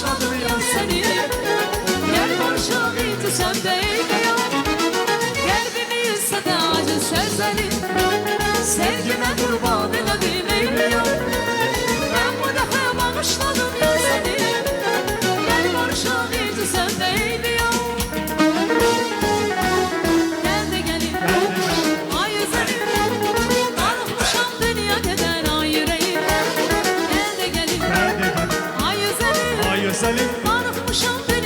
bağışladım ya seni. Gel barışalım sen değil ya. Kalbimi ise de acı sözleri, sevgime kurban elədim ey ya. Ben bu defa bağışladım ya seni. Gel barışalım sen değil ya. Gel de gelin ay üzerim, darılmışam dünya keder ay yüreğim. Gel de gelin ay üzerim, Ay özelim darılmışam dünya